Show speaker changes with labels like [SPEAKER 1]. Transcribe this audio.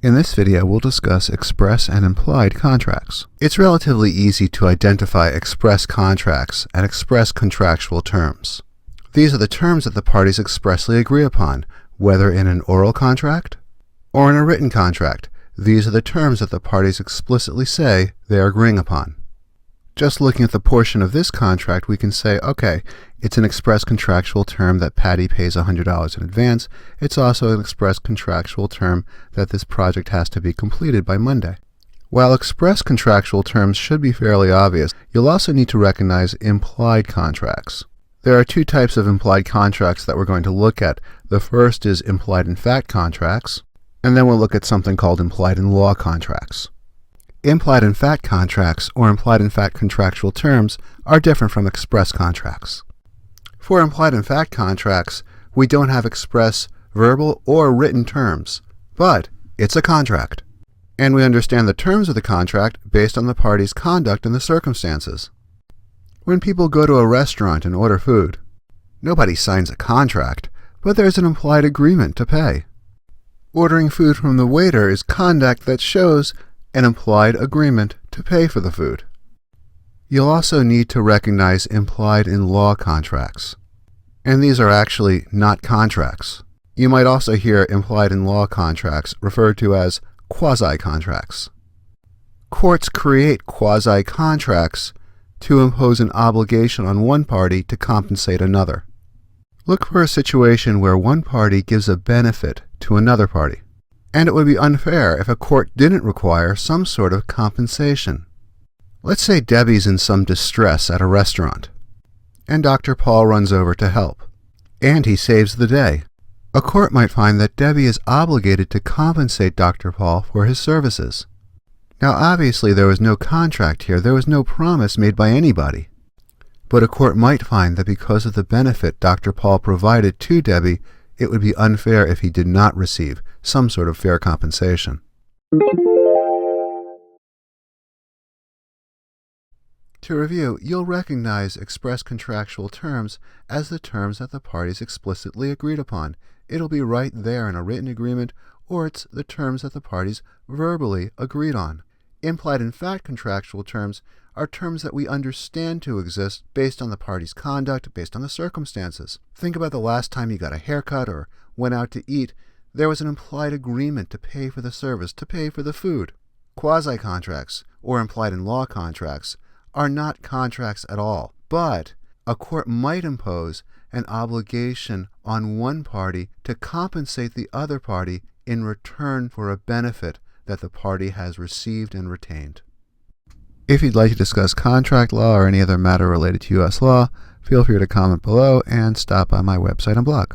[SPEAKER 1] In this video, we'll discuss express and implied contracts. It's relatively easy to identify express contracts and express contractual terms. These are the terms that the parties expressly agree upon, whether in an oral contract or in a written contract. These are the terms that the parties explicitly say they are agreeing upon. Just looking at the portion of this contract, we can say, okay, it's an express contractual term that Patty pays $100 in advance. It's also an express contractual term that this project has to be completed by Monday. While express contractual terms should be fairly obvious, you'll also need to recognize implied contracts. There are two types of implied contracts that we're going to look at. The first is implied in fact contracts, and then we'll look at something called implied in law contracts. Implied in fact contracts, or implied in fact contractual terms, are different from express contracts. For implied in fact contracts, we don't have express verbal or written terms, but it's a contract. And we understand the terms of the contract based on the parties' conduct and the circumstances. When people go to a restaurant and order food, nobody signs a contract, but there's an implied agreement to pay. Ordering food from the waiter is conduct that shows an implied agreement to pay for the food. You'll also need to recognize implied in law contracts. And these are actually not contracts. You might also hear implied in law contracts referred to as quasi contracts. Courts create quasi contracts to impose an obligation on one party to compensate another. Look for a situation where one party gives a benefit to another party. And it would be unfair if a court didn't require some sort of compensation. Let's say Debbie's in some distress at a restaurant, and Dr. Paul runs over to help, and he saves the day. A court might find that Debbie is obligated to compensate Dr. Paul for his services. Now obviously there was no contract here, there was no promise made by anybody. But a court might find that because of the benefit Dr. Paul provided to Debbie, it would be unfair if he did not receive some sort of fair compensation. To review, you'll recognize express contractual terms as the terms that the parties explicitly agreed upon. It'll be right there in a written agreement, or it's the terms that the parties verbally agreed on. Implied in fact contractual terms are terms that we understand to exist based on the party's conduct, based on the circumstances. Think about the last time you got a haircut or went out to eat. There was an implied agreement to pay for the service, to pay for the food. Quasi-contracts, or implied in law contracts, are not contracts at all, but a court might impose an obligation on one party to compensate the other party in return for a benefit that the party has received and retained. If you'd like to discuss contract law or any other matter related to U.S. law, feel free to comment below and stop by my website and blog.